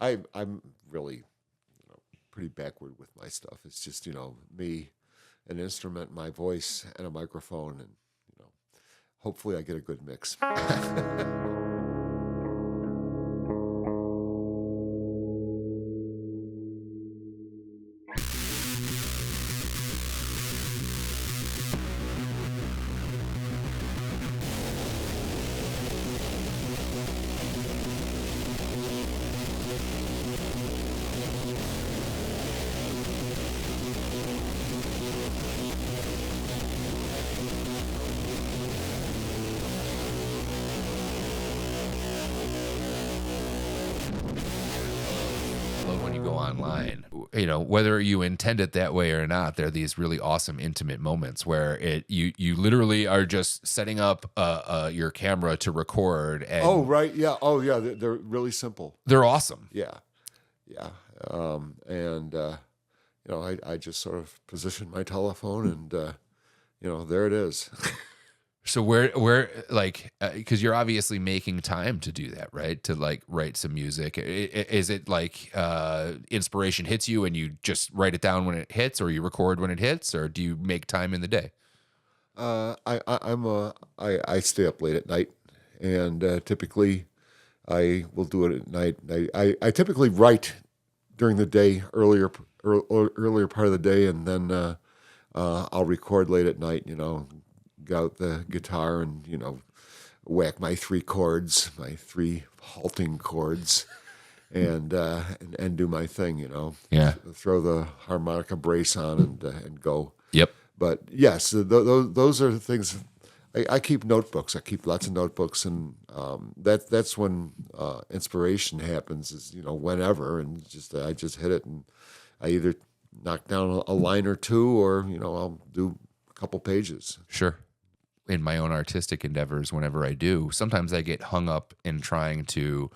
I'm really, pretty backward with my stuff. It's just, me, an instrument, my voice, and a microphone, and hopefully I get a good mix. When you go online, whether you intend it that way or not, there are these really awesome intimate moments where you literally are just setting up your camera to record. And Oh, right. Yeah. Oh, yeah. They're really simple. they're awesome. Yeah. Yeah. And I just sort of position my telephone and, there it is. So where like, because you're obviously making time to do that, right? To like write some music. Is it like inspiration hits you and you just write it down when it hits, or you record when it hits, or do you make time in the day? I stay up late at night, and typically I will do it at night. I typically write during the day, earlier part of the day, and then I'll record late at night. Get out the guitar and whack my three chords, my three halting chords, and do my thing. Yeah. Throw the harmonica brace on and go. Yep. But yes, those are the things. I keep notebooks. I keep lots of notebooks, and that's when inspiration happens. Is whenever, and I just hit it, and I either knock down a line or two, or I'll do a couple pages. Sure. In my own artistic endeavors, whenever I do, sometimes I get hung up in trying to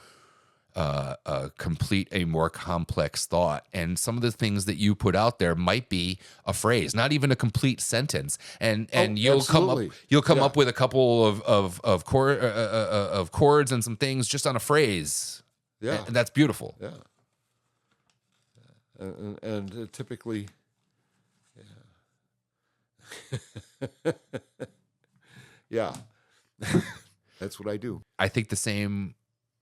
complete a more complex thought. And some of the things that you put out there might be a phrase, not even a complete sentence. And you'll come up with a couple of chords and some things just on a phrase. Yeah, and that's beautiful. Yeah, and typically, yeah. Yeah, that's what I do. I think the same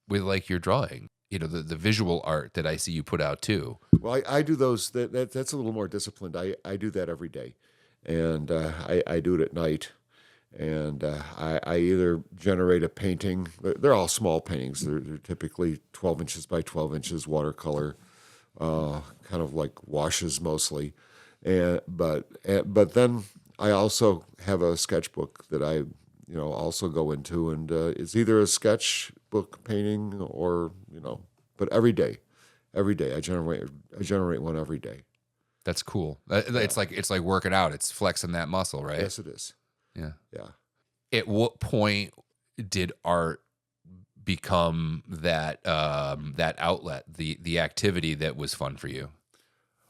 with like your drawing, the visual art that I see you put out too. Well, I do those. That's a little more disciplined. I do that every day, and I do it at night. And I either generate a painting. They're all small paintings. They're typically 12 inches by 12 inches, watercolor, kind of like washes mostly. But then I also have a sketchbook that I, also go into, and it's either a sketchbook painting or, but every day I generate one every day. That's cool. It's like working out. It's flexing that muscle, right? Yes, it is. Yeah. Yeah. At what point did art become that that outlet, the activity that was fun for you?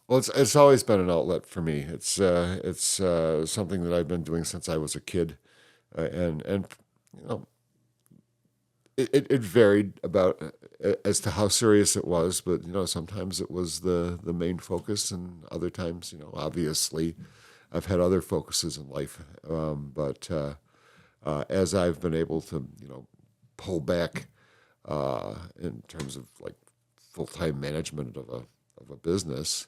Well, it's always been an outlet for me. It's something that I've been doing since I was a kid, and it varied about as to how serious it was. But sometimes it was the main focus, and other times, obviously, I've had other focuses in life. But as I've been able to, pull back in terms of like full-time management of a business.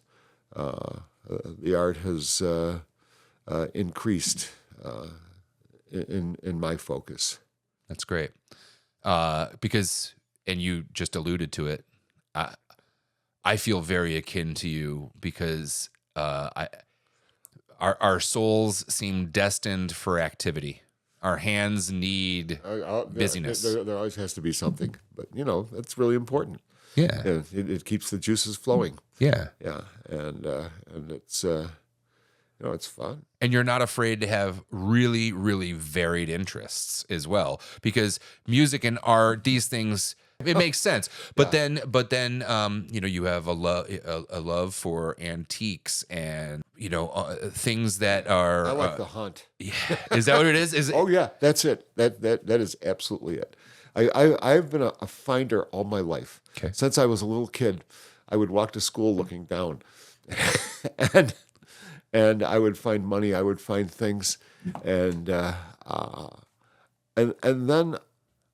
The art has increased in my focus. That's great. Because, and you just alluded to it, I feel very akin to you because our souls seem destined for activity. Our hands need busyness. There always has to be something, but that's really important. Yeah, and it keeps the juices flowing. Yeah, and it's it's fun. And you're not afraid to have really, really varied interests as well, because music and art, these things, it makes sense. But then, you have a love for antiques and things that are. I like the hunt. Yeah, is that what it is? Is it? Oh yeah, that's it. That is absolutely it. I've been a finder all my life. Okay. Since I was a little kid, I would walk to school looking down, and I would find money. I would find things, and and then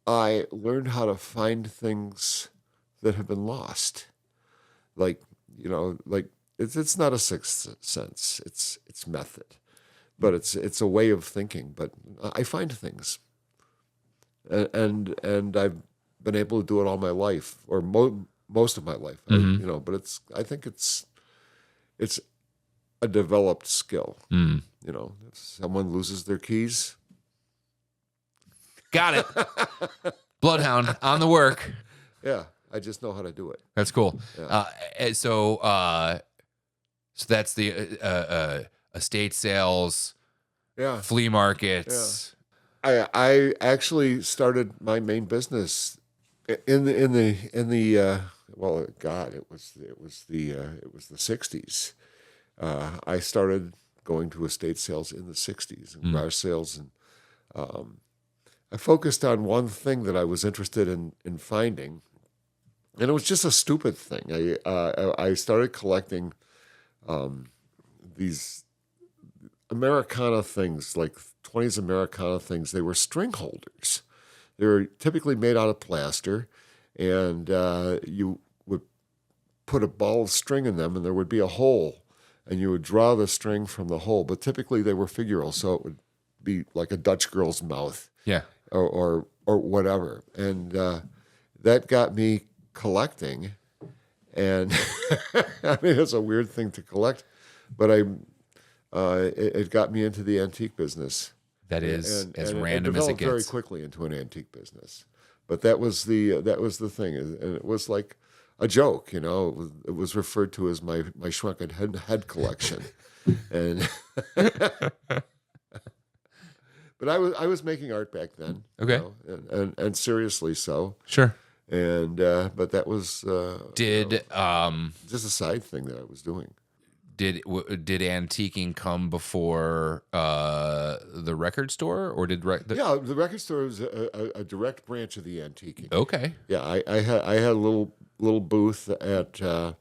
I learned how to find things that have been lost. Like, like it's not a sixth sense. It's method, but it's a way of thinking. But I find things, and I've been able to do it all my life, or most of my life. But I think it's a developed skill. If someone loses their keys, Got it. Bloodhound on the work. yeah, I just know how to do it. That's cool. Yeah. So that's the estate sales, Yeah. flea markets. I actually started my main business in the well, God, it was the 60s. I started going to estate sales in the 60s and garage sales, and I focused on one thing that I was interested in finding, and it was just a stupid thing. I started collecting these Americana things, like 20s Americana things. They were string holders. They were typically made out of plaster, and you would put a ball of string in them, and there would be a hole, and you would draw the string from the hole. But typically they were figural, so it would be like a Dutch girl's mouth, Yeah. or whatever. And that got me collecting, and I mean, it's a weird thing to collect, but it got me into the antique business. That is And as it random as it developed very gets. quickly into an antique business. But that was the thing, and it was like a joke. It was referred to as my shrunken head collection, and but I was making art back then. Okay. And seriously so. Sure. And but that was Did just a side thing that I was doing. did antiquing come before the record store, or did Yeah, the record store was a direct branch of the antiquing. Okay. Yeah, I had a little booth at a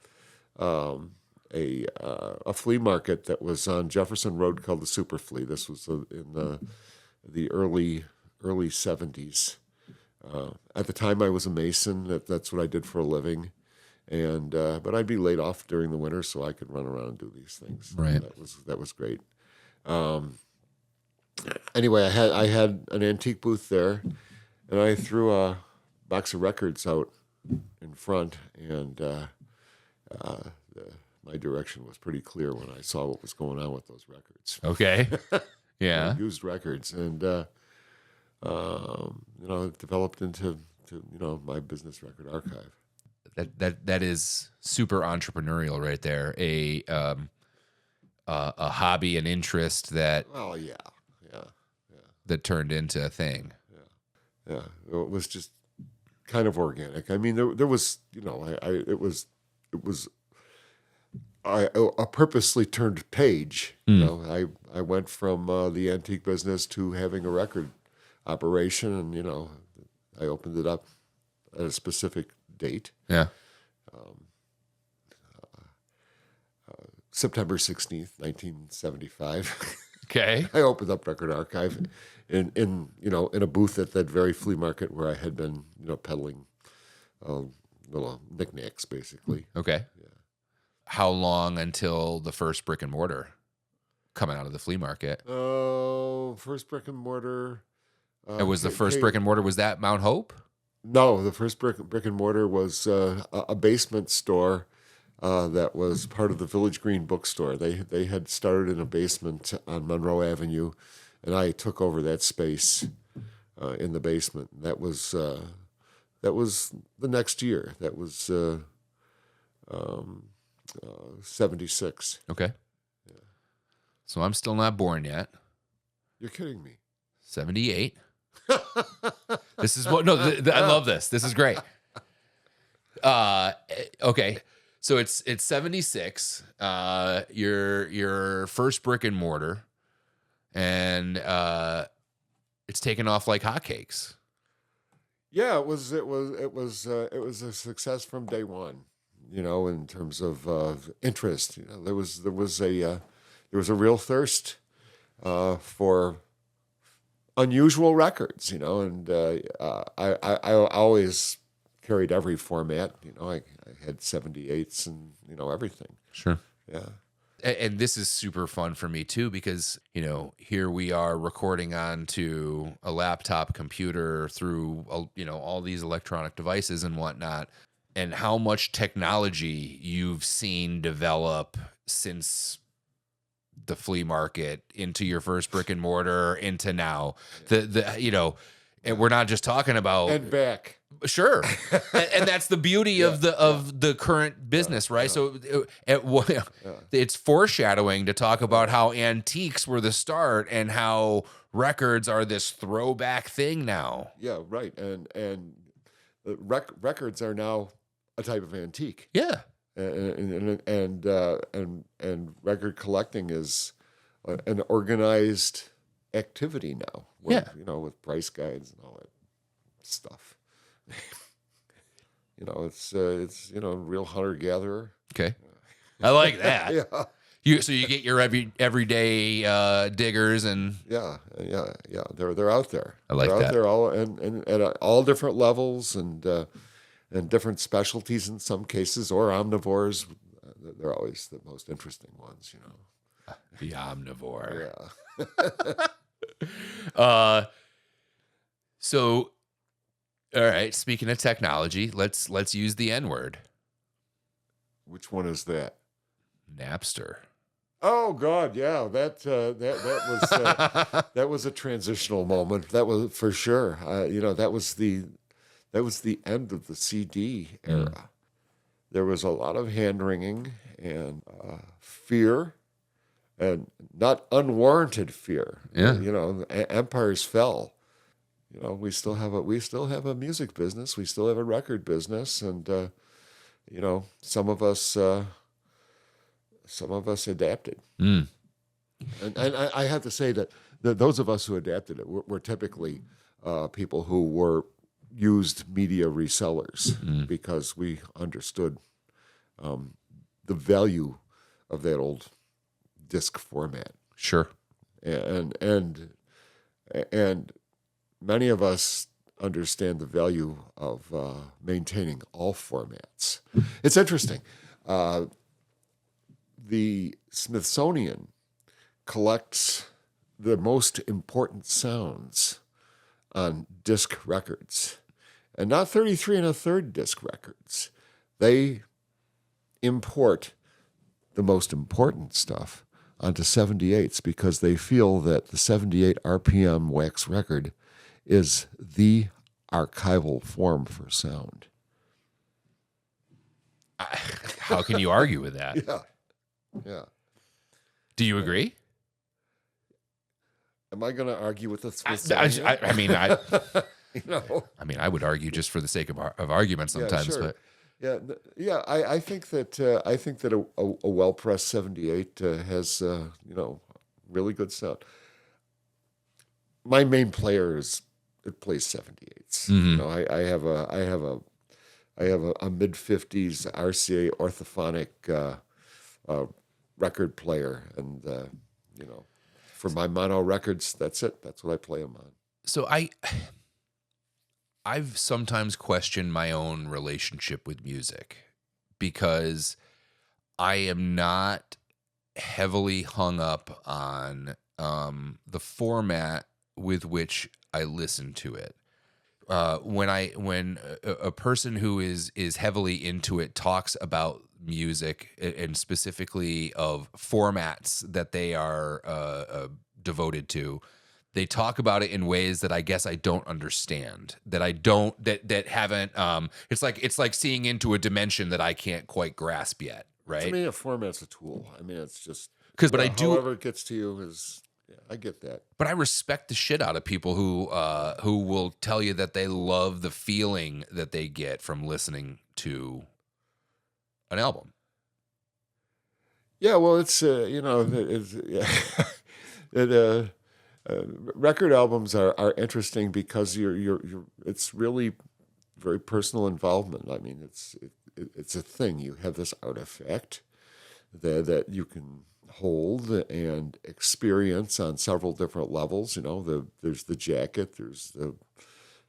flea market that was on Jefferson Road called the Super Flea. This was in the early 70s. At the time, I was a mason. That's what I did for a living, and but I'd be laid off during the winter, so I could run around and do these things. Right. That was great. Anyway, I had an antique booth there, and I threw a box of records out in front, and my direction was pretty clear when I saw what was going on with those records. Okay. Yeah. Used records, and it developed into my business record archive. That is super entrepreneurial right there. A hobby, an interest that Oh yeah, that turned into a thing. yeah. It was just kind of organic. I mean, there was a purposely turned page. I went from the antique business to having a record operation, and I opened it up at a specific date, Yeah. September 16th, 1975. Okay. I opened up Record Archive in a booth at that very flea market where I had been peddling little knickknacks, basically. Okay. Yeah. How long until the first brick and mortar coming out of the flea market? Oh, first brick and mortar. And was the first brick and mortar, was that Mount Hope? No, the first brick and mortar was a basement store that was part of the Village Green bookstore. They had started in a basement on Monroe Avenue, and I took over that space in the basement. That was the next year. That was 76. Okay. So I'm still not born yet. You're kidding me. 78. This is what, no, I love this. This is great. Okay. So it's 76. Your first brick and mortar, and it's taken off like hotcakes. Yeah, it was a success from day one. In terms of interest, there was a real thirst for unusual records. And I always carried every format. I had 78s and everything. Sure. Yeah. And this is super fun for me too, because here we are recording onto a laptop computer through all these electronic devices and whatnot, and how much technology you've seen develop since the flea market into your first brick and mortar into now. And we're not just talking about And back. sure, and that's the beauty of the current business, right? So it's foreshadowing to talk about how antiques were the start and how records are this throwback thing now. Yeah, right. And records are now a type of antique. Yeah, And record collecting is an organized activity now. Yeah. With price guides and all that stuff. It's real hunter gatherer. okay, I like that. Yeah, So you get your everyday diggers and yeah. They're out there. I like they're that. out there all and at all different levels and different specialties in some cases, or omnivores. They're always the most interesting ones. The omnivore. Yeah. So, all right. Speaking of technology, let's use the N word. Which one is that? Napster. Oh God, yeah, that was a transitional moment. That was for sure. That was the end of the CD era. There was a lot of hand wringing and fear, and not unwarranted fear. Yeah. Empires fell. We still have a music business. We still have a record business, and some of us adapted. And I have to say that those of us who adapted it were typically people who were used media resellers because we understood the value of that old disc format. Sure. And many of us understand the value of maintaining all formats. It's interesting. The Smithsonian collects the most important sounds on disc records, and not 33 and a third disc records. They import the most important stuff onto 78s because they feel that the 78 RPM wax record is the archival form for sound. How can you argue with that? Yeah. Do you agree? Am I going to argue with the Smithsonian? I mean, I You I would argue just for the sake of argument sometimes, sure. but I think that a well pressed 78 has really good sound. My main player plays 78s. I have a mid 50s RCA orthophonic record player, and for my mono records, that's it. That's what I play them on. so I've sometimes questioned my own relationship with music because I am not heavily hung up on the format with which I listen to it. When a person who is heavily into it talks about music and specifically of formats that they are devoted to, they talk about it in ways that I guess I don't understand. That haven't. It's like seeing into a dimension that I can't quite grasp yet. Right? To me, a format's a tool. I mean, it's just But I do. However it gets to you is. Yeah, I get that. But I respect the shit out of people who will tell you that they love the feeling that they get from listening to an album. Yeah, well, it's it's yeah. record albums are interesting because it's really very personal involvement. I mean, it's a thing. You have this artifact that you can hold and experience on several different levels. You know, there's the jacket, there's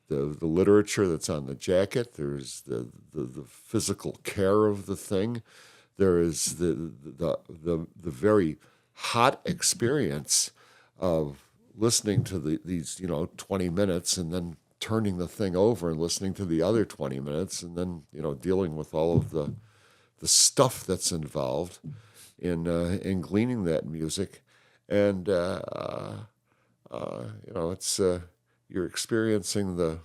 the literature that's on the jacket, there's the physical care of the thing, there is the very hot experience of listening to these 20 minutes and then turning the thing over and listening to the other 20 minutes and then dealing with all of the stuff that's involved in gleaning that music, and it's you're experiencing the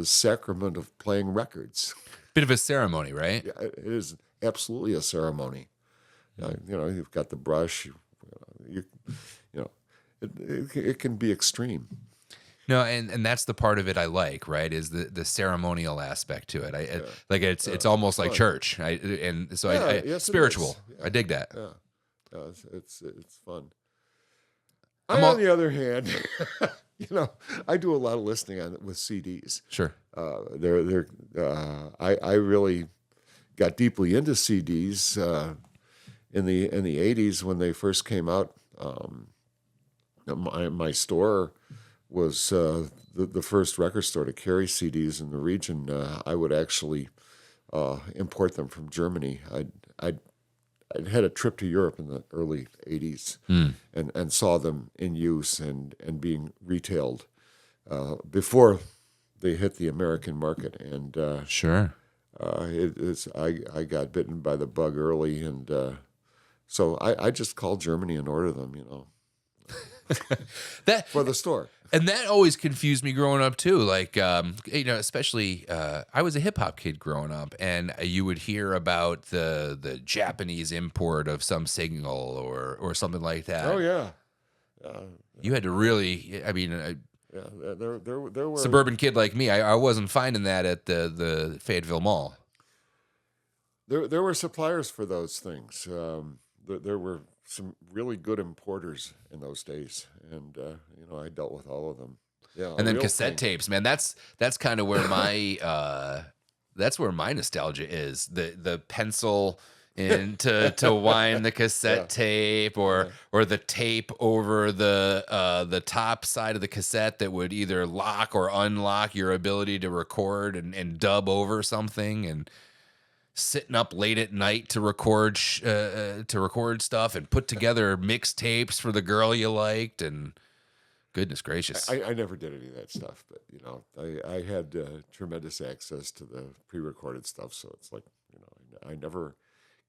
sacrament of playing records. Bit of a ceremony, right? Yeah, it is absolutely a ceremony. You've got the brush. You know, it can be extreme. No, and that's the part of it I like, right? Is the ceremonial aspect to it. Like it's almost like church. Yes, spiritual. Yeah. I dig that. Yeah, it's fun. On the other hand, I do a lot of listening with CDs. Sure. I really got deeply into CDs in the '80s when they first came out. My store was the first record store to carry CDs in the region. I would actually import them from Germany. I'd had a trip to Europe in the early '80s and saw them in use and being retailed before they hit the American market. And Sure. I got bitten by the bug early, and so I just called Germany and ordered them, That for the store. And that always confused me growing up too. Like, especially I was a hip hop kid growing up, and you would hear about the Japanese import of some single or something like that. Oh yeah, You had to really, yeah. There were suburban kid like me, I wasn't finding that at the Fayetteville Mall. there were suppliers for those things. There were some really good importers in those days, and I dealt with all of them. Yeah, And then cassette tapes, man. That's kind of where my that's where my nostalgia is. The pencil and to wind the cassette tape, or the tape over the top side of the cassette that would either lock or unlock your ability to record and dub over something, and sitting up late at night to record stuff and put together mixtapes for the girl you liked, and goodness gracious. I never did any of that stuff, but I had tremendous access to the pre-recorded stuff, so it's like I never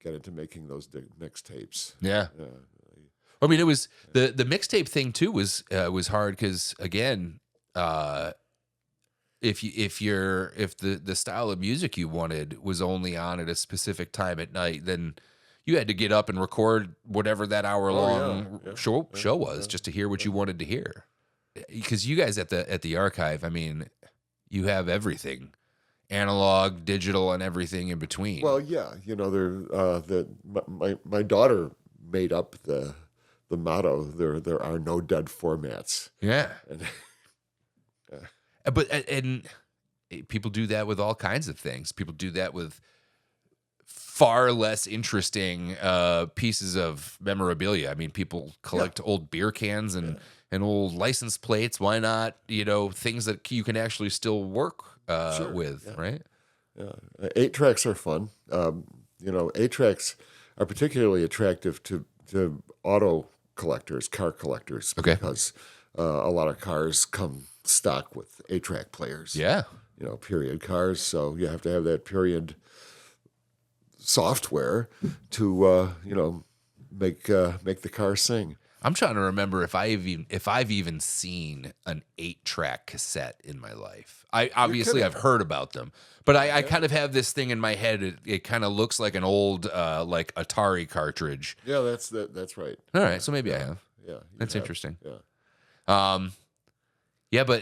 got into making those mixtapes. Yeah. I mean, it was the mixtape thing too was hard because again, if the style of music you wanted was only on at a specific time at night, then you had to get up and record whatever that hour long show was just to hear what you wanted to hear. Because you guys at the archive, I mean, you have everything, analog, digital, and everything in between. Well, yeah, my daughter made up the motto. There are no dead formats. Yeah. But people do that with all kinds of things. People do that with far less interesting pieces of memorabilia. I mean, people collect old beer cans and old license plates. Why not? Things that you can actually still work with, right? Yeah, 8-tracks are fun. 8-tracks are particularly attractive to auto collectors, car collectors, because a lot of cars come stock with 8-track players. Yeah. Period cars. So you have to have that period software to make the car sing. I'm trying to remember if I've even seen an 8-track cassette in my life. I've heard about them, but I kind of have this thing in my head. It kind of looks like an old like Atari cartridge. Yeah, that's right. All right, so maybe I have. Yeah, that's interesting. Yeah. Yeah, but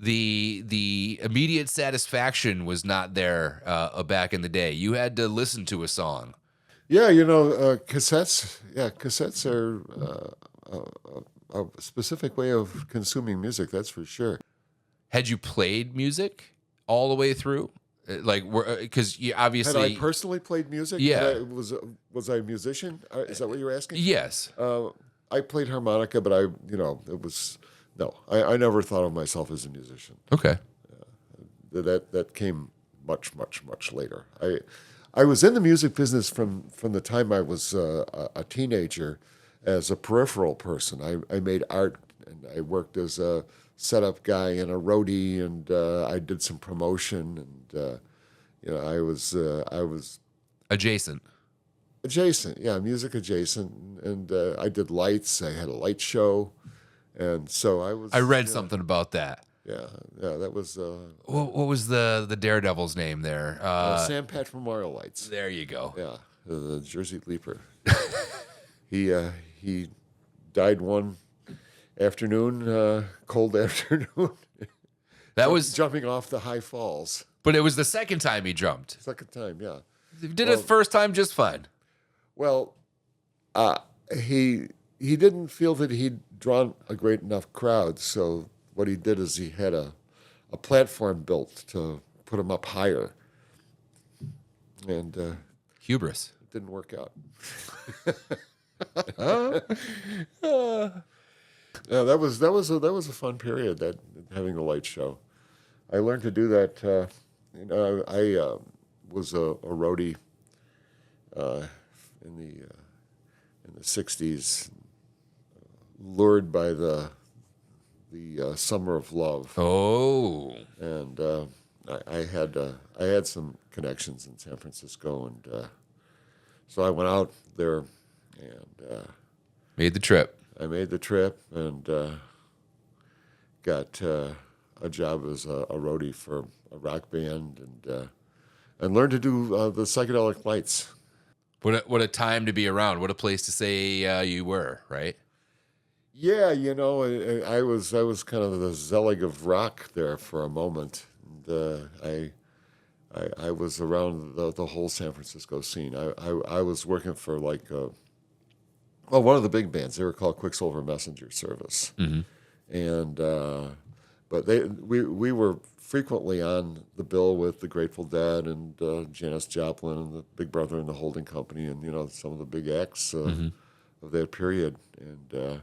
the immediate satisfaction was not there back in the day. You had to listen to a song. Yeah, cassettes. Yeah, cassettes are a specific way of consuming music. That's for sure. Had you played music all the way through? Like, because you Had I obviously, personally played music? yeah, Was I a musician? Is that what you're asking? yes, I played harmonica, but it was no. I never thought of myself as a musician. okay. That came much later. I was in the music business from the time I was a teenager as a peripheral person. I made art and I worked as a setup guy and a roadie, and I did some promotion, and I was Adjacent. adjacent, yeah, music adjacent, and I did lights. I had a light show, and so I I was, read something about that. yeah, that was What was the Daredevil's name there? Sam Pat Memorial Lights. There you go. Yeah, the Jersey Leaper. He died one afternoon, cold afternoon, That was, jumping off the high falls. but it was the second time he jumped. Second time, yeah. He did it first time just fine. Well, uh, he didn't feel that he'd drawn a great enough crowd, so what he did is he had a platform built to put him up higher, and Hubris. it didn't work out. Yeah, that was a fun period, that having the light show. I learned to do that. I was a roadie in the '60s, lured by the Summer of Love, Oh, and I had some connections in San Francisco, and so I went out there, and made the trip. I made the trip, and got a job as a roadie for a rock band, and learned to do the psychedelic lights. What a time to be around. What a place to say you were, right? Yeah, I was kind of the Zelig of rock there for a moment. And, I was around the whole San Francisco scene. I was working for one of the big bands. They were called Quicksilver Messenger Service, and but we were frequently on the bill with the Grateful Dead and Janis Joplin and the Big Brother and the Holding Company, and some of the big acts of that period, and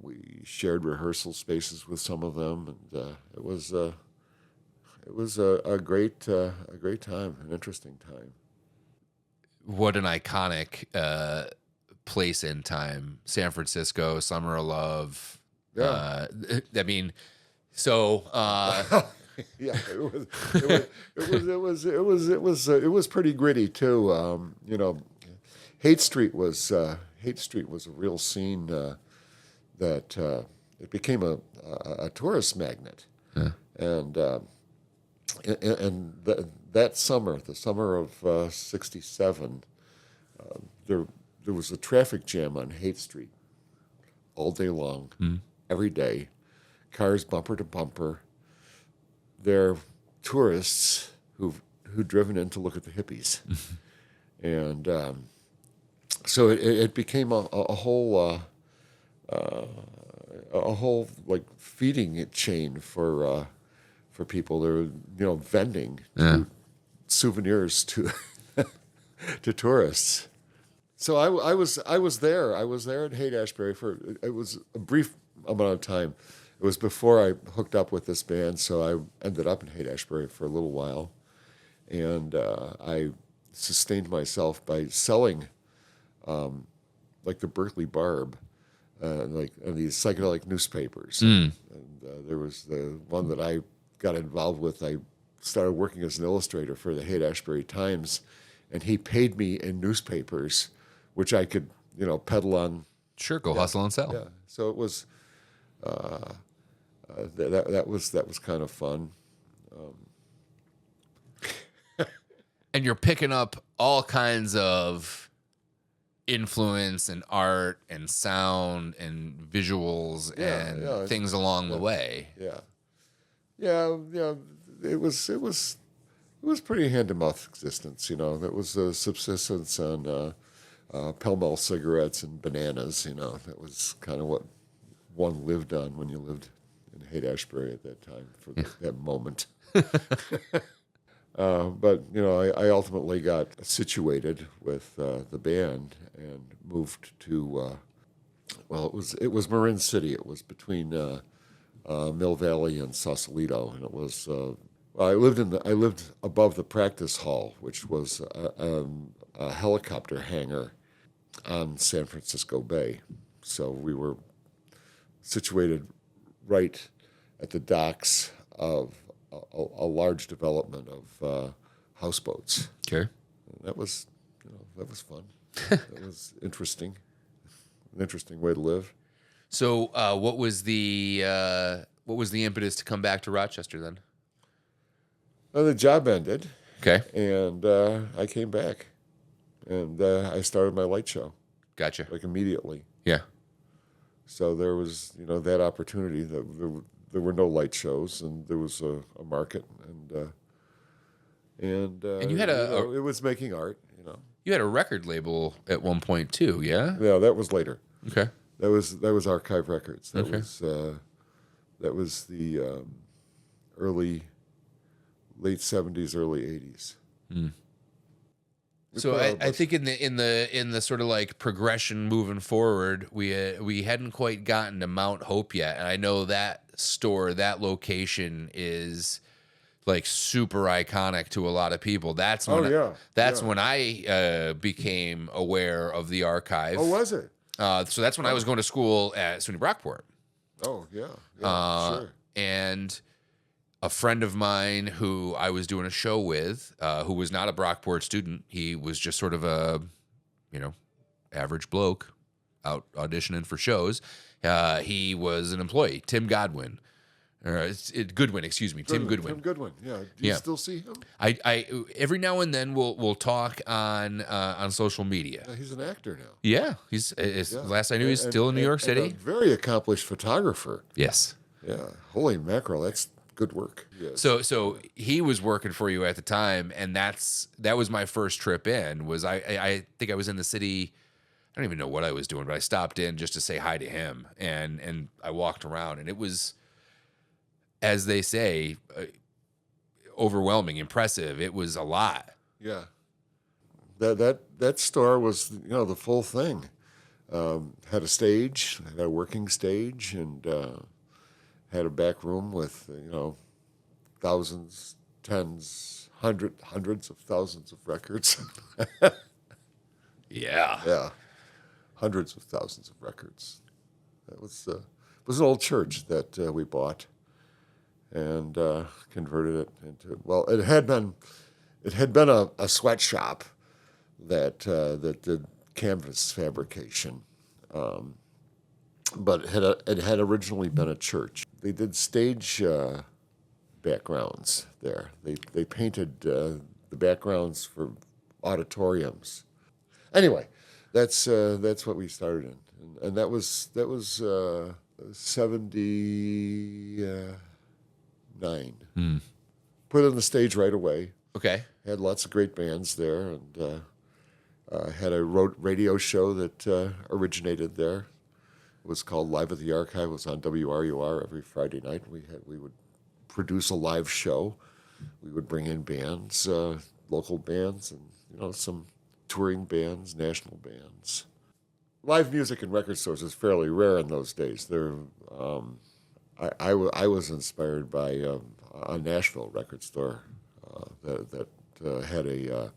we shared rehearsal spaces with some of them, and it was a great time, an interesting time. What an iconic place in time. San Francisco, Summer of Love. Yeah. I mean, so Yeah, it was pretty gritty too. Hate Street was a real scene that it became a tourist magnet, and that summer, the summer of '67, there was a traffic jam on Haight Street all day long, every day, cars bumper to bumper. They're tourists who've driven in to look at the hippies, and so it became a whole like feeding chain for people. They were vending souvenirs to to tourists. So I was there. I was there at Haight-Ashbury it was a brief amount of time. It was before I hooked up with this band, so I ended up in Haight-Ashbury for a little while, and I sustained myself by selling, like the Berkeley Barb, these psychedelic newspapers. And there was the one that I got involved with. I started working as an illustrator for the Haight-Ashbury Times, and he paid me in newspapers, which I could, peddle on. sure, go hustle and sell. Yeah, so it was. That was kind of fun. And you're picking up all kinds of influence and art and sound and visuals and things along the way. Yeah. It was pretty hand to mouth existence. It was a subsistence on Pall Mall cigarettes and bananas. That was kind of what one lived on when you lived in Haight-Ashbury at that time for that moment. But I ultimately got situated with the band and moved to it was Marin City. It was between Mill Valley and Sausalito, and it was I lived above the practice hall, which was a helicopter hangar on San Francisco Bay. So we were situated right at the docks of a large development of houseboats. Okay. That was fun. That was interesting. An interesting way to live. So, what was the impetus to come back to Rochester then? Well, the job ended, Okay. and I came back, and I started my light show Gotcha. like immediately. Yeah. So there was that opportunity. There were no light shows, and there was a market, and you had it was making art. You had a record label at one point too, yeah? Yeah, that was later. Okay. That was Archive Records. That Okay. was the late '70s, early '80s. So I think in the sort of like progression moving forward, we hadn't quite gotten to Mount Hope yet, and I know that store, that location is like super iconic to a lot of people. That's when I became aware of the archive. Oh, was it? So that's when I was going to school at SUNY Brockport. Oh, yeah, sure. And a friend of mine who I was doing a show with, who was not a Brockport student, he was just sort of a, average bloke out auditioning for shows. He was an employee, Tim Godwin. Goodwin, excuse me, Tim Goodwin. Tim Goodwin, yeah. Do you still see him? I every now and then we'll talk on social media. Yeah, he's an actor now. Yeah, last I knew he's still in New York City. And a very accomplished photographer. Yes. Yeah. Holy mackerel, that's good work. Yes. So he was working for you at the time, and that was my first trip in. I think I was in the city. I don't even know what I was doing, but I stopped in just to say hi to him, and I walked around, and it was, as they say, overwhelming, impressive. It was a lot. Yeah. That store was the full thing. Had a stage, had a working stage, and had a back room with thousands, tens, hundreds of thousands of records. Yeah. Yeah, hundreds of thousands of records. That was an old church that we bought and converted it into. Well, it had been a sweatshop that did canvas fabrication, but it had originally been a church. They did stage backgrounds there. They painted the backgrounds for auditoriums. Anyway, that's what we started in, and that was 79. Put on the stage right away. Okay. Had lots of great bands there, and had a radio show that originated there. It was called Live at the Archive. It was on WRUR every Friday night. We would produce a live show. We would bring in bands, local bands, and some touring bands, national bands. Live music in record stores was fairly rare in those days. I was inspired by a Nashville record store that had a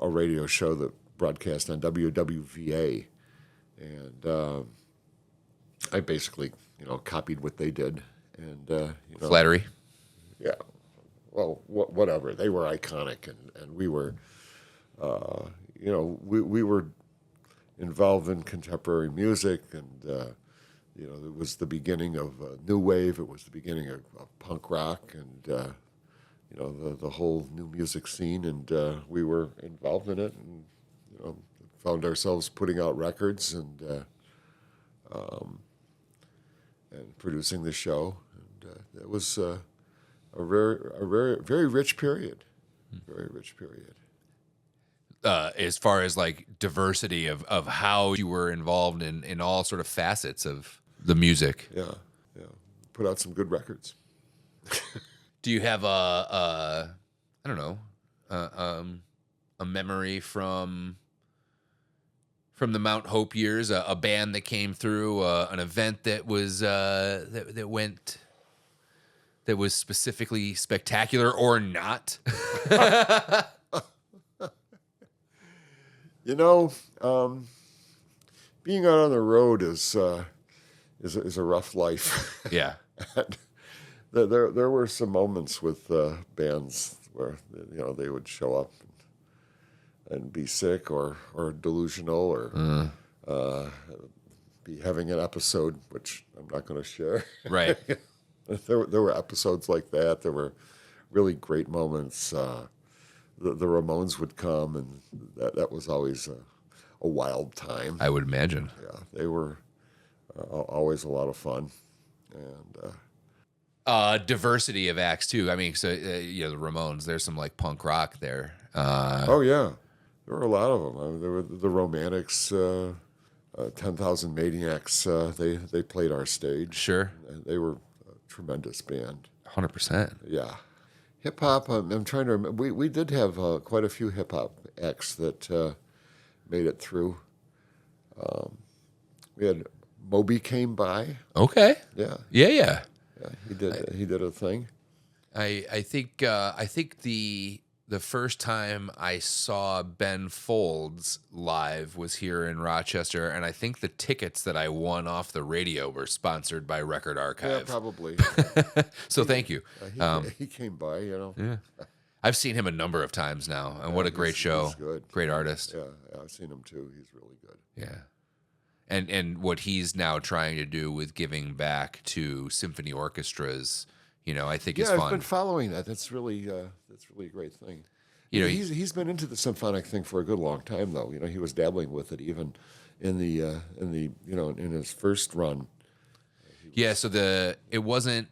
radio show that broadcast on WWVA, and I basically copied what they did, and Flattery. yeah, well, whatever. They were iconic, and we were we were involved in contemporary music, and it was the beginning of new wave. It was the beginning of punk rock, and the whole new music scene. And we were involved in it, and found ourselves putting out records and producing the show. And it was a very rich period. Very rich period. as far as like diversity of how you were involved in all sort of facets of the music. Yeah, yeah. Put out some good records. Do you have a I don't know, a memory from the Mount Hope years, a band that came through, an event that was that went that was specifically spectacular or not? You know, being out on the road is a rough life. Yeah. And there were some moments with bands where they would show up and be sick or delusional or be having an episode, which I'm not going to share. Right. There were episodes like that. There were really great moments. The Ramones would come, and that was always a wild time. I would imagine. Yeah, they were always a lot of fun, and Diversity of acts too. I mean, so the Ramones. There's some like punk rock there. oh yeah, there were a lot of them. I mean, there were the Romantics, 10,000 Maniacs. They played our stage. Sure. And they were a tremendous band. 100%. Yeah, hip hop. I'm trying to remember. We did have quite a few hip hop acts that made it through. We had Moby came by. Okay. Yeah, Yeah. yeah. He did a thing. I think the first time I saw Ben Folds live was here in Rochester, and I think the tickets that I won off the radio were sponsored by Record Yeah, Archive. probably. So thank you. He came by. Yeah, I've seen him a number of times now, and what a great show! He's good. Great artist. Yeah, I've seen him too. He's really good. Yeah. And what he's now trying to do with giving back to symphony orchestras, I think is Yeah, fun. I've been following that. That's really a great thing. He's been into the symphonic thing for a good long time, though. He was dabbling with it even in in his first run. Yeah, so it wasn't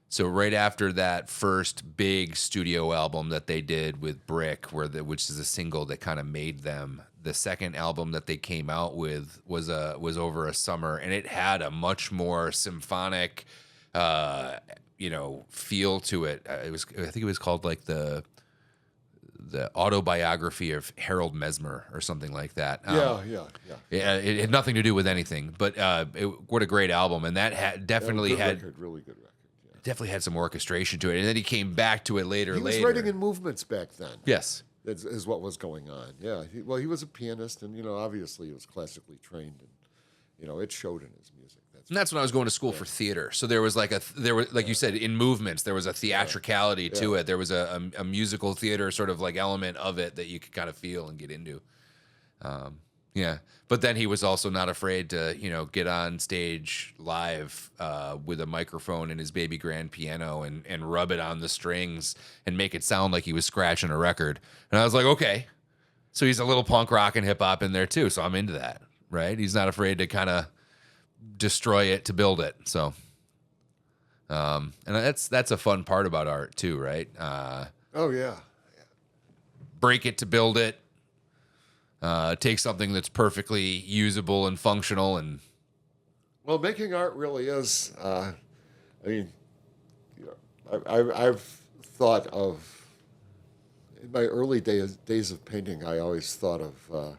so right after that first big studio album that they did with Brick, which is a single that kind of made them. The second album that they came out with was over a summer, and it had a much more symphonic, feel to it. I think it was called like the autobiography of Harold Mesmer or something like that. Yeah. It had nothing to do with anything, but what a great album, and that definitely had really good record. Yeah. definitely had some orchestration to it, and then he came back to it later. He was writing in movements back then. Yes. Is what was going on. Yeah. He was a pianist, and obviously he was classically trained, and it showed in his music. And that's when I was going to school for theater. So there was like you said, in movements, there was a theatricality to it. There was a musical theater sort of like element of it that you could kind of feel and get into. Yeah. But then he was also not afraid to, get on stage live with a microphone and his baby grand piano and rub it on the strings and make it sound like he was scratching a record. And I was like, okay. So he's a little punk rock and hip hop in there too. So I'm into that, right? He's not afraid to kind of destroy it to build it. So, and that's a fun part about art too, right? Oh yeah. Break it to build it. Take something that's perfectly usable and functional, and Well, making art really is. I've thought of in my early days of painting. I always thought of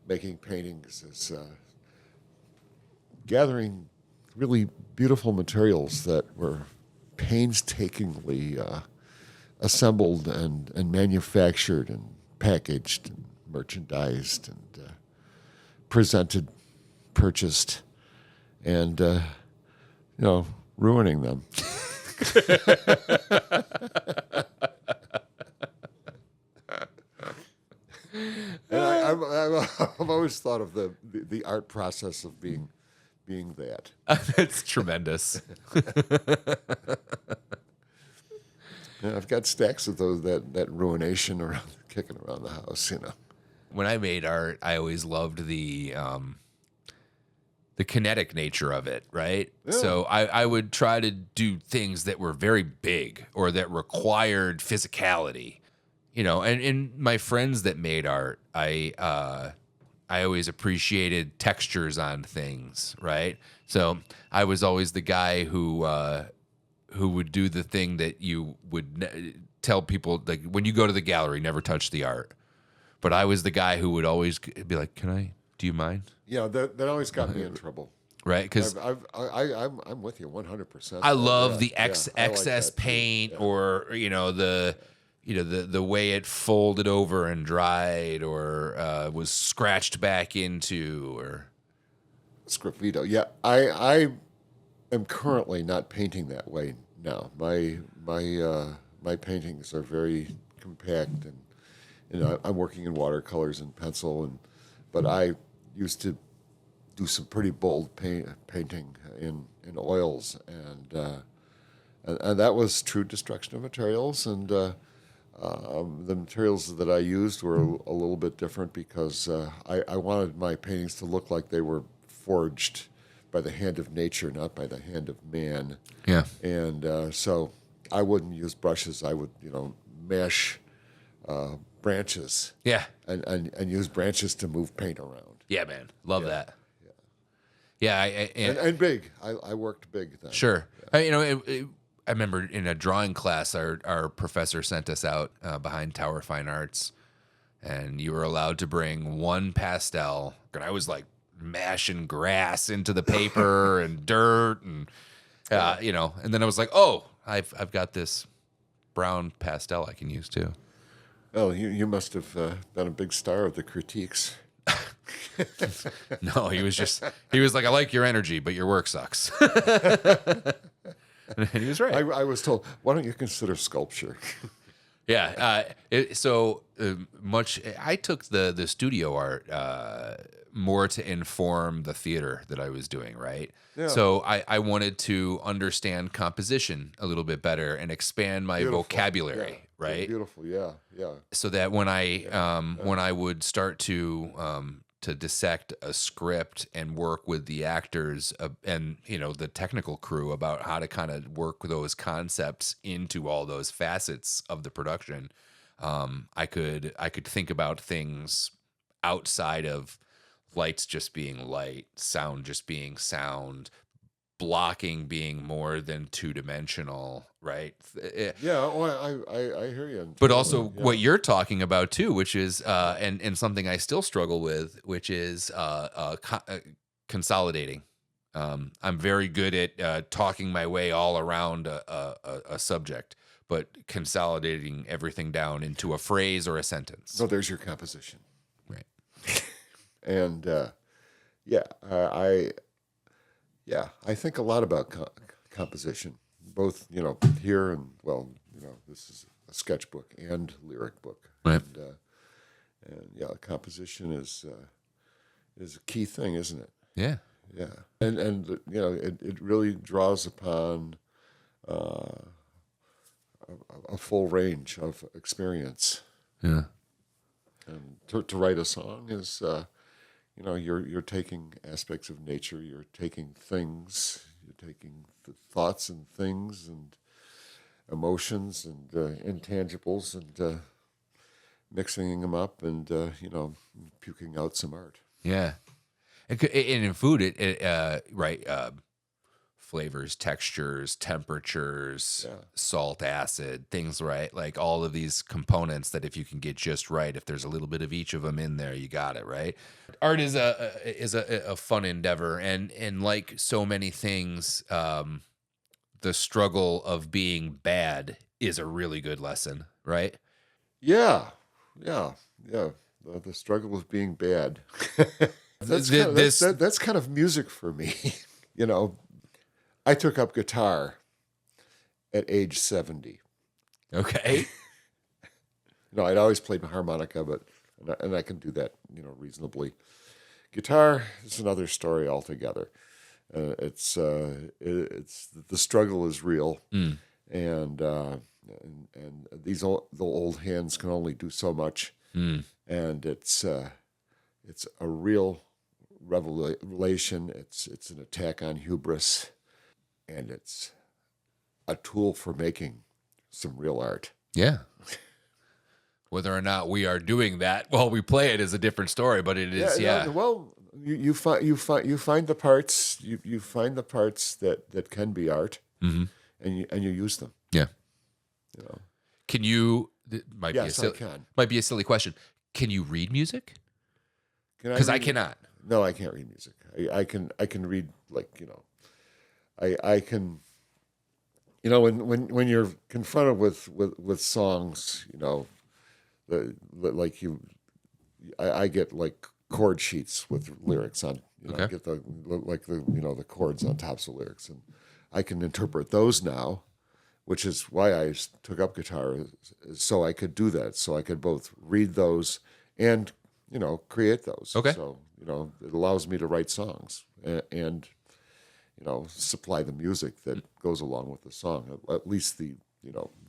making paintings as gathering really beautiful materials that were painstakingly assembled and manufactured and packaged and merchandised and presented, purchased, and ruining them. And I've always thought of the art process of being that. That's tremendous. Yeah, I've got stacks of those that ruination kicking around the house. When I made art, I always loved the kinetic nature of it, right? Yeah. So I would try to do things that were very big or that required physicality. and my friends that made art, I always appreciated textures on things, right? So I was always the guy who would do the thing that you would tell people, like, when you go to the gallery, never touch the art. But I was the guy who would always be like, do you mind? Yeah, that always got me in trouble. Right? Because I'm with you 100%. I love Yeah, the yeah, I like excess that too. paint, Yeah. or the way it folded over and dried, or was scratched back into, or Scripito. Yeah, I am currently not painting that way now. My paintings are very compact, and I'm working in watercolors and pencil, but I used to do some pretty bold painting in oils, and that was true destruction of materials, and the materials that I used were a little bit different because I wanted my paintings to look like they were forged by the hand of nature, not by the hand of man. yeah, And so I wouldn't use brushes. I would, mash branches yeah, and use branches to move paint around. yeah, man, love that. Yeah, And big. I worked big then. sure. I remember in a drawing class, our professor sent us out behind Tower Fine Arts, and you were allowed to bring one pastel. And I was like mashing grass into the paper and dirt, and and then I was like, oh, I've got this brown pastel I can use too. Oh, you must have been a big star of the critiques. No, he was like, I like your energy, but your work sucks. And he was right. I was told, why don't you consider sculpture? Yeah. I took the studio art more to inform the theater that I was doing, right? Yeah. So I wanted to understand composition a little bit better and expand my Beautiful. vocabulary, Yeah. right? Beautiful. Yeah. Yeah. So that when I would start to dissect a script and work with the actors and the technical crew about how to kind of work those concepts into all those facets of the production, I could think about things outside of lights just being light, sound just being sound, blocking being more than two-dimensional, right? Yeah. Oh, I hear you. But also Yeah. what you're talking about too, which is and something I still struggle with, which is consolidating. I'm very good at talking my way all around a subject, but consolidating everything down into a phrase or a sentence. So there's your composition. Right. And yeah, I think a lot about composition, both here and this is a sketchbook and lyric book, Right. and yeah, composition is a key thing, isn't it? Yeah. Yeah, and it really draws upon a full range of experience. Yeah. And to write a song is, you're taking aspects of nature, you're taking things, you're taking thoughts and things and emotions and intangibles and mixing them up and puking out some art. Yeah. And in food, right, flavors, textures, temperatures, Yeah. salt, acid, things, right? Like all of these components that if you can get just right, if there's a little bit of each of them in there, you got it, right? Art is a fun endeavor, and like so many things, the struggle of being bad is a really good lesson, right? Yeah. The struggle of being bad. That's kind of music for me. I took up guitar at age 70. Okay. No, I'd always played harmonica, and I can do that, reasonably. Guitar is another story altogether. It's the struggle is real, and the old hands can only do so much, and it's a real revelation. It's an attack on hubris, and it's a tool for making some real art. Yeah. Whether or not we are doing that while we play it is a different story, but it is, Yeah, yeah. no, well, you find the parts you find the parts that can be art, Hmm. and you use them. Yeah. You know. Can you, might be a Yes, I silly, can. might be a silly question. Can you read music? Can I Because I read? cannot. No, I can't read music. I can read, like, I can, when you're confronted with songs, like I get like chord sheets with lyrics on. I Okay. get the chords on tops of lyrics, and I can interpret those now, which is why I took up guitar, so I could do that, so I could both read those and create those. Okay. So it allows me to write songs and supply the music that goes along with the song, at least the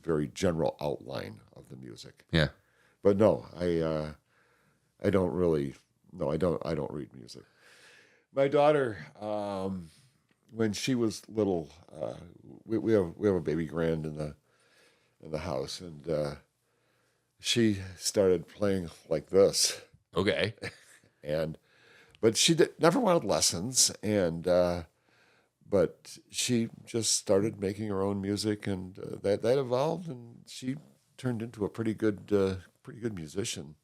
very general outline of the music. Yeah. But no, I don't really, no, I don't read music. My daughter, when she was little, we have a baby grand in the house, and she started playing like this, Okay. but she never wanted lessons, and but she just started making her own music, and that evolved, and she turned into a pretty good musician.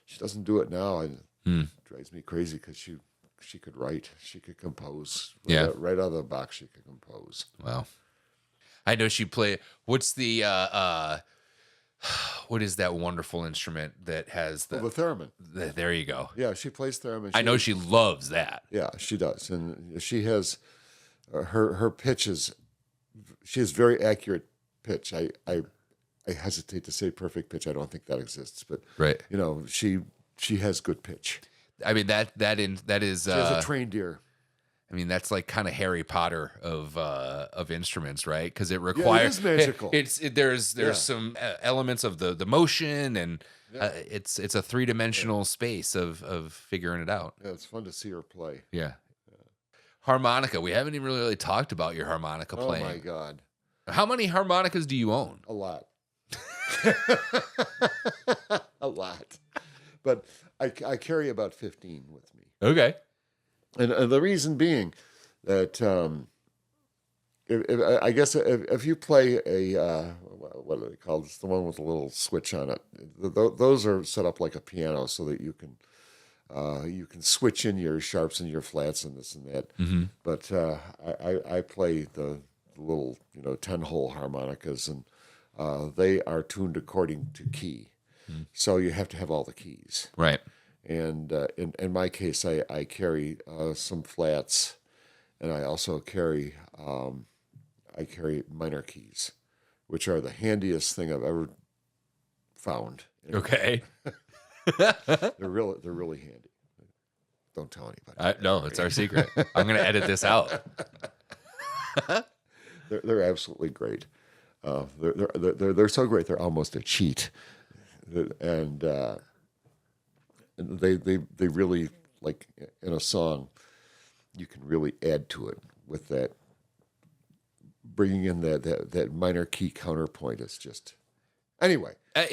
She doesn't do it now, and it drives me crazy because she could write, she could compose. Yeah. Right out of the box, she could compose. Wow. I know she play. What's the what is that wonderful instrument that has The theremin. there you go. Yeah, she plays theremin. I know she loves that. Yeah, she does, and she has her pitch is. She has very accurate pitch. I hesitate to say perfect pitch. I don't think that exists, but Right. she has good pitch. I mean that is She has a trained ear. I mean that's like kind of Harry Potter of instruments, right? Because it Yeah, it requires is magical. There's Yeah. some elements of the motion, and it's a three-dimensional space of figuring it out. Yeah, it's fun to see her play. Yeah. Harmonica. We haven't even really talked about your harmonica Oh playing. my God, How many harmonicas do you own? a lot, a lot. But I carry about 15 with me, Okay. and the reason being that I guess if you play what are they called? It's the one with the little switch on it. Those are set up like a piano, so that you can switch in your sharps and your flats and this and that. Mm-hmm. But I play the little 10-hole harmonicas, and they are tuned according to key. So you have to have all the keys. Right. And in my case, I carry some flats, and I also carry minor keys, which are the handiest thing I've ever found. Okay. They're really handy. Don't tell anybody. No, it's our secret. I'm going to edit this out. They're absolutely great. They're so great. They're almost a cheat, and they really, like, in a song, you can really add to it with that. Bringing in that minor key counterpoint is just anyway. But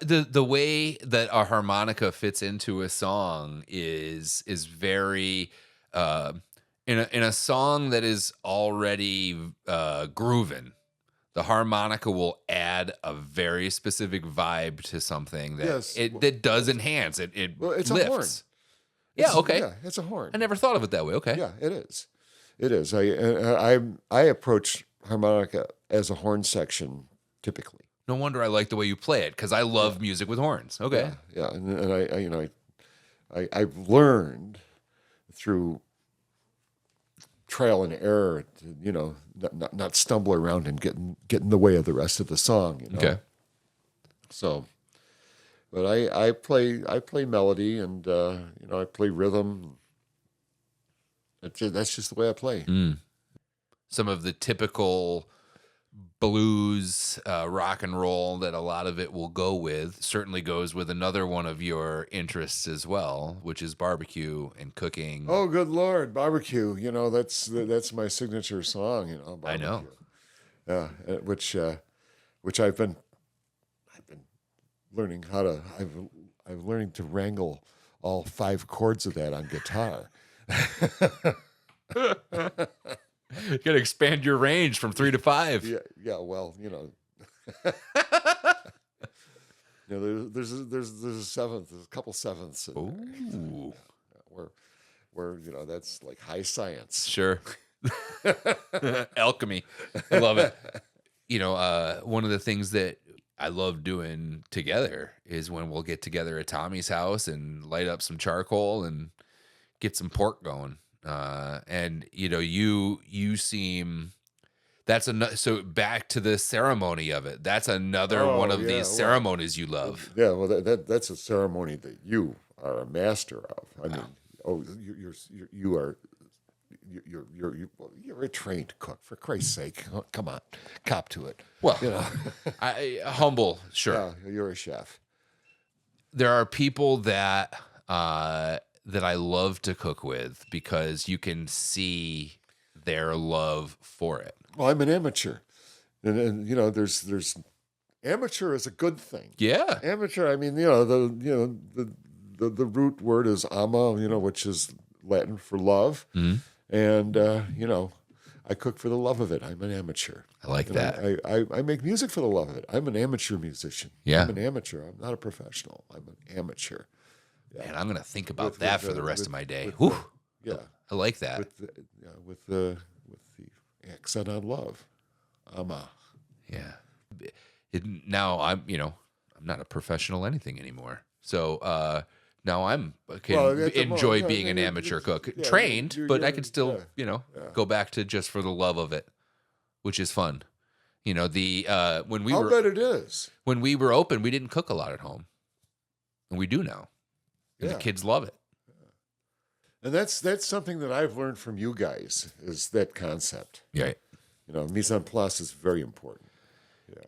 the way that a harmonica fits into a song is very in a song that is already grooving. The harmonica will add a very specific vibe to something that Yes. that does enhance it. It Well, it's lifts. a horn. Yeah. Okay. Yeah, it's a horn. I never thought of it that way. Okay. Yeah, it is. It is. I approach harmonica as a horn section typically. No wonder I like the way you play it, because I love music with horns. Okay. Yeah, and I've learned through trial and error to not stumble around and get in the way of the rest of the song. Okay. So, but I play melody, and I play rhythm. That's just the way I play. Some of the typical blues, rock and roll that a lot of it will go with certainly goes with another one of your interests as well, which is barbecue and cooking. Oh, good Lord, barbecue! That's my signature song. Barbecue. I know. Yeah, which I've been learning how to. I'm learning to wrangle all 5 chords of that on guitar. You gotta expand your range from 3 to 5. Yeah, yeah. Well, there's a seventh, there's a couple sevenths in there. Ooh, Where that's like high science. sure. Alchemy. I love it. One of the things that I love doing together is when we'll get together at Tommy's house and light up some charcoal and get some pork going. And you seem so back to the ceremony of it. That's another one of these ceremonies you love. Yeah, well, that's a ceremony that you are a master of. I mean, you're a trained cook, for Christ's sake. Oh, come on, cop to it. Well, I humble, sure. Yeah, you're a chef. There are people that I love to cook with because you can see their love for it. Well, I'm an amateur, and there's amateur is a good thing. Yeah, Amateur. I mean, the root word is ama, which is Latin for love, and I cook for the love of it. I'm an amateur. I like that. I make music for the love of it. I'm an amateur musician. Yeah, I'm an amateur. I'm not a professional. I'm an amateur. Yeah. And I'm gonna think about for the rest of my day. Yeah, I like that. With the accent on love, ama. Yeah. Now I'm not a professional anything anymore. So now I can enjoy being an amateur cook, trained, but I can still go back to just for the love of it, which is fun. When I'll bet it is. When we were open, we didn't cook a lot at home, and we do now. And the kids love it. And that's something that I've learned from you guys is that concept. Yeah. Mise en place is very important.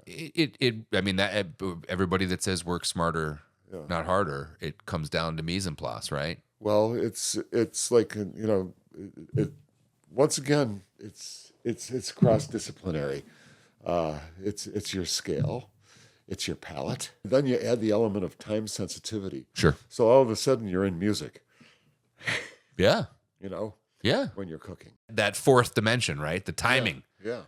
Yeah. I mean, that everybody that says work smarter, not harder, it comes down to mise en place, right? Well, it's like once again, it's cross disciplinary. It's your scale. It's your palate. Then you add the element of time sensitivity. Sure. So all of a sudden you're in music. Yeah. Yeah. When you're cooking. That fourth dimension, right? The timing. Yeah.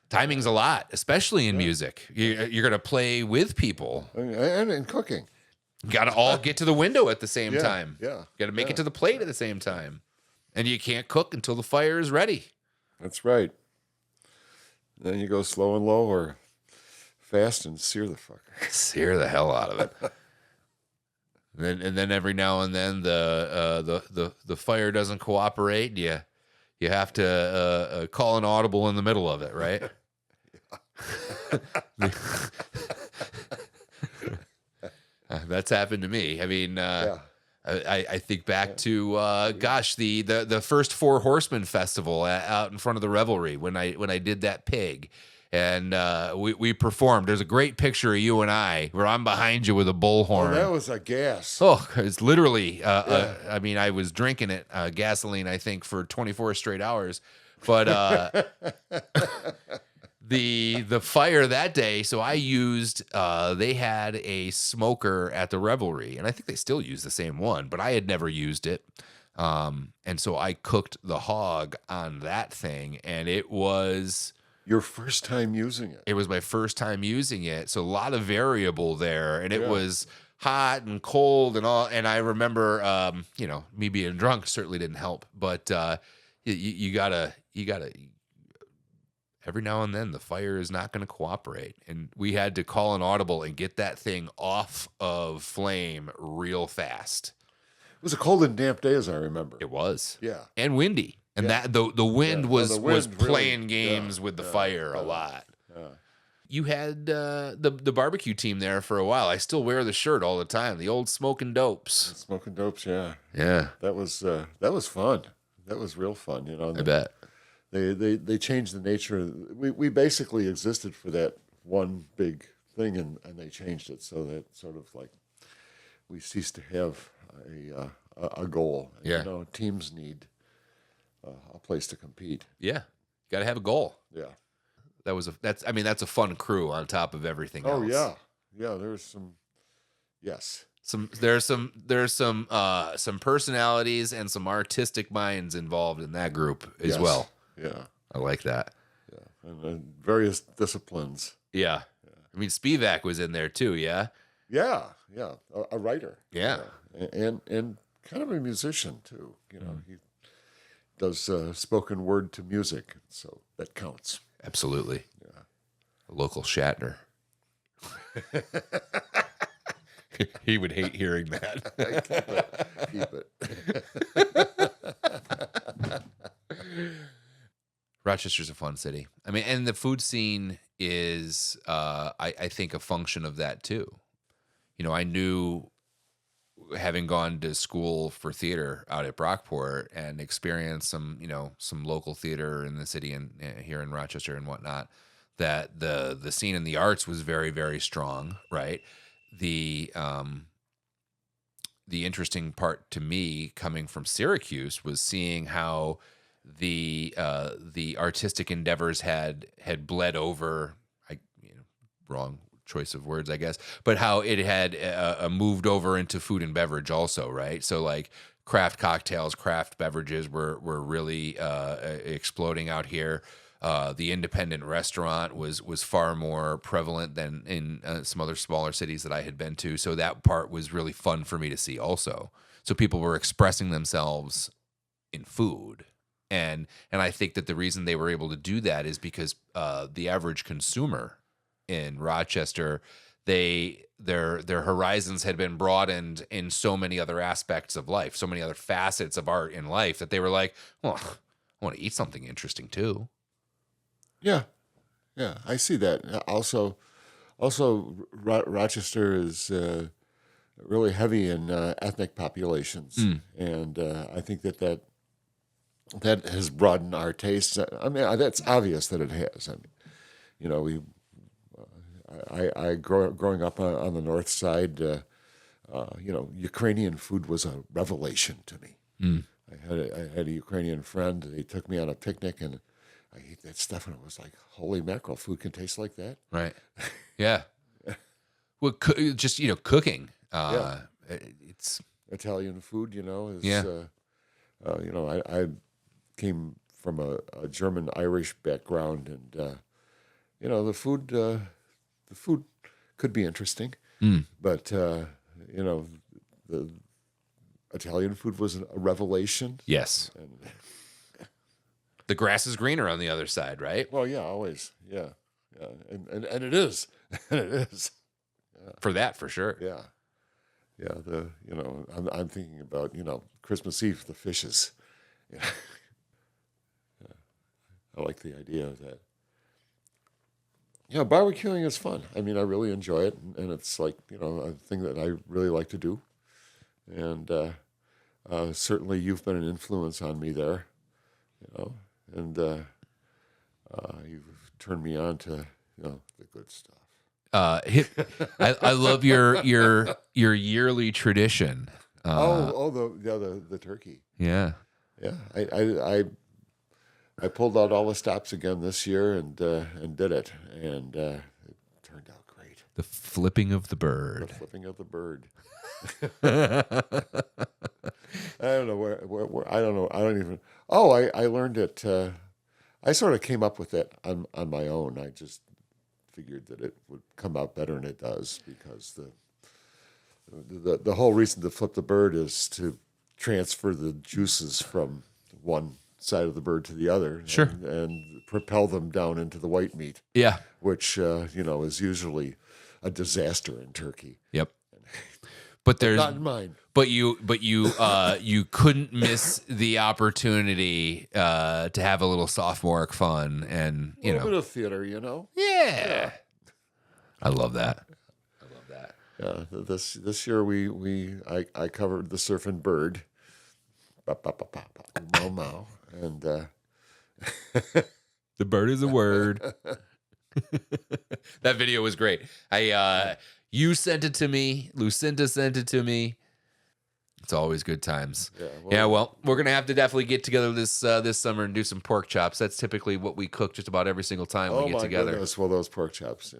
Timing's a lot, especially in music. You're going to play with people. And in cooking. You got to all get to the window at the same time. Yeah. You got to make it to the plate at the same time. And you can't cook until the fire is ready. That's right. Then you go slow and low or fast and sear the fucker. Sear the hell out of it. And then every now and then the fire doesn't cooperate. You have to call an audible in the middle of it, right? That's happened to me. I mean, I think back to the first Four Horsemen festival out in front of the Revelry when I did that pig. And we performed. There's a great picture of you and I where I'm behind you with a bullhorn. Oh, that was a gas. Oh, it's literally, I mean, I was drinking it, gasoline, I think, for 24 straight hours. But the fire that day, so I used, they had a smoker at the Revelry, and I think they still use the same one, but I had never used it. And so I cooked the hog on that thing, and it was... Your first time using it. It was my first time using it. So a lot of variable there. And it was hot and cold and all. And I remember, me being drunk certainly didn't help. But you gotta, every now and then the fire is not going to cooperate. And we had to call an audible and get that thing off of flame real fast. It was a cold and damp day, as I remember. It was. Yeah. And windy. And that the wind was playing really, games with the fire a lot. You had the barbecue team there for a while. I still wear the shirt all the time. The old Smokin' Dopes. Smokin' Dopes, yeah. Yeah. That was fun. That was real fun. I bet. They changed the nature. We basically existed for that one big thing, and they changed it so that sort of like we ceased to have a goal. Yeah. Teams need a place to compete. Yeah, got to have a goal. Yeah, that's a fun crew on top of everything else. Oh yeah. There's some Yes. There's some personalities and some artistic minds involved in that group as Yes. well. Yeah. I like that. Yeah. And various disciplines. Yeah. I mean, Spivak was in there too. Yeah. Yeah. Yeah. A writer. Yeah. And kind of a musician too. He does spoken word to music, so that counts. Absolutely. Yeah. A local Shatner. He would hate hearing that. Keep it. Rochester's a fun city. I mean, and the food scene is, I think, a function of that too. I knew, having gone to school for theater out at Brockport and experienced some local theater in the city and here in Rochester and whatnot, that the scene in the arts was very, very strong, right? The interesting part to me coming from Syracuse was seeing how the artistic endeavors had bled over. Wrong choice of words, I guess, but how it had moved over into food and beverage also, right? So like craft cocktails, craft beverages were really exploding out here. The independent restaurant was far more prevalent than in some other smaller cities that I had been to. So that part was really fun for me to see also. So people were expressing themselves in food. And I think that the reason they were able to do that is because the average consumer in Rochester, their horizons had been broadened in so many other aspects of life, so many other facets of art in life, that they were like, well, I want to eat something interesting too. Yeah, yeah, I see that. Also, Rochester is really heavy in ethnic populations, and I think that has broadened our tastes. I mean, that's obvious that it has. I mean, I growing up on the north side, Ukrainian food was a revelation to me. I had a Ukrainian friend. He took me on a picnic, and I ate that stuff, and it was like, holy mackerel, food can taste like that. Right. Yeah. Well, just cooking. Yeah. It's Italian food, is. Yeah. I came from a German Irish background, and the food could be interesting, but the Italian food was a revelation. Yes. And, the grass is greener on the other side, right? well, yeah, always, yeah, and it is, and it is. For that, for sure. Yeah, yeah. I'm thinking about Christmas Eve, the fishes. Yeah. I like the idea of that. Yeah, barbecuing is fun. I mean, I really enjoy it, and it's like a thing that I really like to do. And certainly, you've been an influence on me there, and you've turned me on to the good stuff. I love your yearly tradition. The turkey. Yeah. Yeah, I pulled out all the stops again this year and did it, and it turned out great. The flipping of the bird. The flipping of the bird. I don't know where I don't know. I don't even. Oh, I learned it. I sort of came up with it on my own. I just figured that it would come out better, and it does, because the whole reason to flip the bird is to transfer the juices from one side of the bird to the other, sure, and propel them down into the white meat. Yeah, which is usually a disaster in turkey. Yep. But there's not in mine. But you couldn't miss the opportunity to have a little sophomoric fun, and a little bit of theater, Yeah. I love that. Yeah, this year I covered the surfing bird. Mau mau. And the bird is a word. That video was great. You sent it to me. Lucinda sent it to me. It's always good times. Well, we're gonna have to definitely get together this summer and do some pork chops. That's typically what we cook just about every single time we get together. Goodness. Well, those pork chops,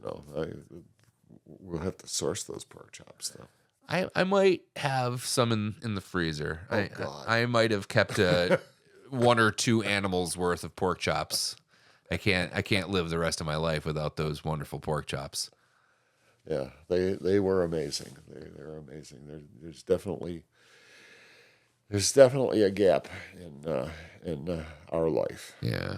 we'll have to source those pork chops, though. I might have some in the freezer. Oh God. I might have kept one or two animals worth of pork chops. I can't live the rest of my life without those wonderful pork chops. Yeah, they were amazing. They're amazing. There's definitely a gap in our life. Yeah.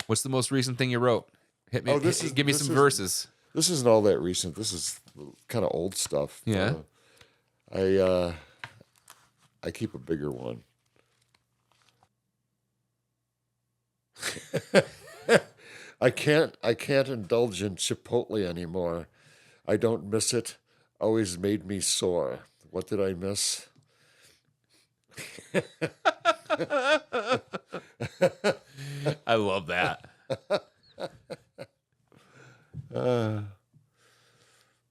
What's the most recent thing you wrote? Hit me. Oh, this is Give me this some is verses. this isn't all that recent. This is kind of old stuff. Yeah. I keep a bigger one. I can't indulge in Chipotle anymore. I don't miss it. Always made me sore. What did I miss? I love that.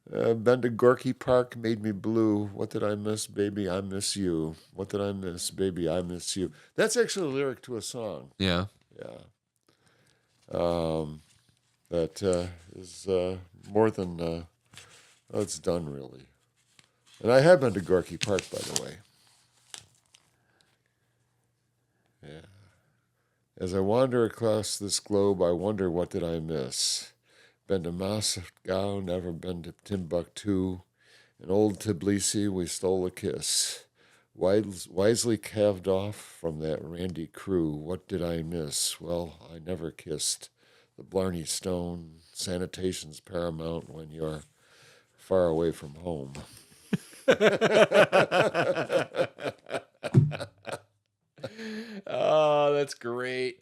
Been to Gorky Park, made me blue. What did I miss, baby? I miss you. What did I miss, baby? I miss you. That's actually a lyric to a song. Yeah. Yeah. That is more than it's done, really. And I have been to Gorky Park, by the way. Yeah. As I wander across this globe, I wonder what did I miss. Been to Moscow, never been to Timbuktu. In old Tbilisi, we stole a kiss. Wisely calved off from that randy crew. What did I miss? Well, I never kissed. The Blarney Stone, sanitation's paramount when you're far away from home. Oh, that's great.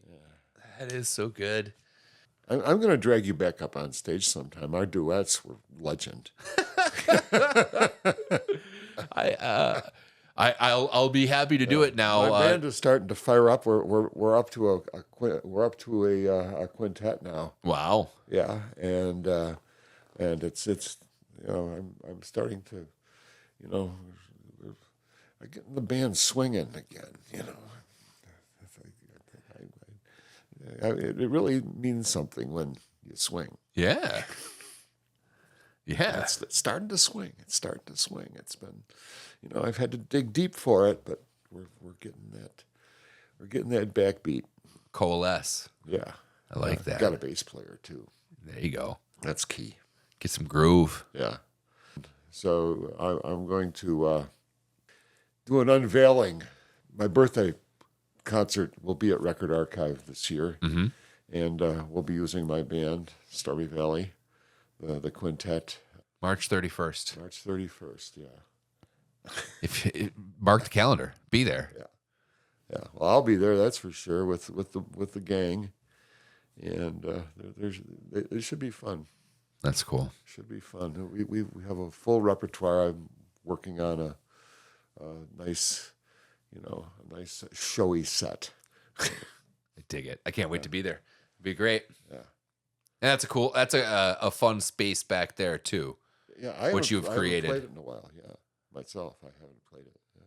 That is so good. I'm going to drag you back up on stage sometime. Our duets were legend. I'll be happy to do it now. My band is starting to fire up. We're up to a quintet now. Wow. Yeah, and it's I'm starting to, I get the band swinging again. It really means something when you swing. Yeah. Yeah. It's starting to swing. It's starting to swing. It's been, I've had to dig deep for it, but we're getting that. We're getting that backbeat. Coalesce. Yeah, I like that. Got a bass player too. There you go. That's key. Get some groove. Yeah. So I'm going to do an unveiling. My birthday concert will be at Record Archive this year, and we'll be using my band, Stormy Valley, the quintet. March 31st. March 31st, yeah. Mark the calendar. Be there. Yeah. Well, I'll be there, that's for sure, with the gang, and it should be fun. That's cool. Should be fun. We have a full repertoire. I'm working on a nice, a nice showy set. I dig it. I can't wait to be there. It'd be great. Yeah. And that's a fun space back there too. Yeah, which you've created. I haven't played it in a while. Yeah, myself, I haven't played it. Yeah.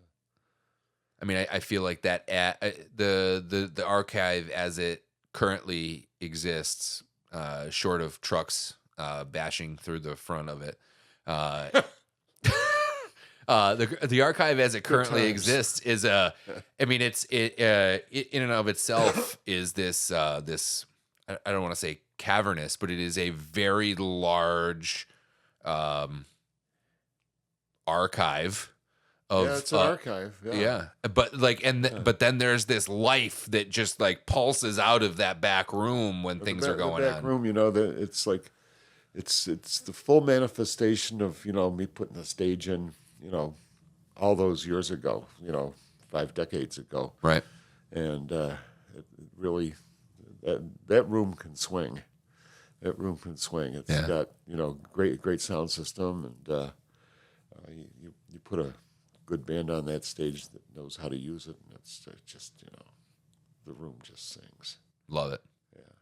I mean, I feel like that the archive as it currently exists, short of trucks bashing through the front of it, the archive as it currently exists is I mean, it in and of itself is this this I don't want to say cavernous, but it is a very large archive of Yeah, it's an archive. Yeah. yeah, but but then there's this life that just like pulses out of that back room when things are going the back on. room, it's like it's the full manifestation of me putting the stage in all those years ago, 5 decades ago, Right. and it really that room can swing. That room can swing. It's got great sound system, and you put a good band on that stage that knows how to use it, and it's just the room just sings. Love it. Yeah.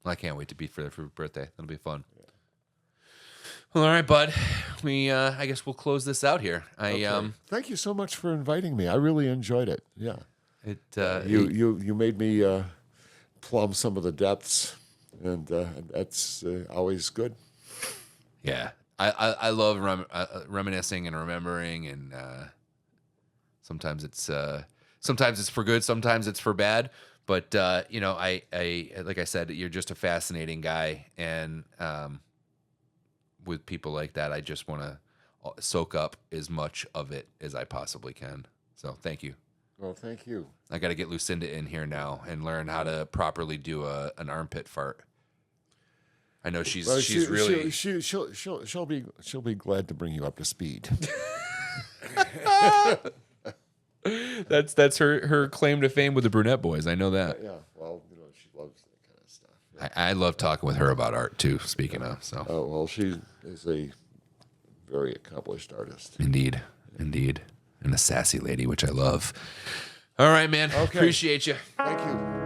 I can't wait to be for your birthday. That'll be fun. Yeah. Well, all right, bud. We I guess we'll close this out here. Okay. Thank you so much for inviting me. I really enjoyed it. Yeah. It You made me plumb some of the depths, and that's always good. Yeah. I love reminiscing and remembering, and sometimes it's for good, sometimes it's for bad. But I like I said, you're just a fascinating guy, and with people like that, I just want to soak up as much of it as I possibly can. So thank you. Well, thank you. I got to get Lucinda in here now and learn how to properly do an armpit fart. I know she's really she'll be glad to bring you up to speed. That's her claim to fame with the Brunette Boys. I know that. Yeah, well, she loves that kind of stuff. Yeah. I love talking with her about art too. Speaking of, so Oh well, she is a very accomplished artist. Indeed, and a sassy lady, which I love. All right, man. Okay. Appreciate you. Thank you.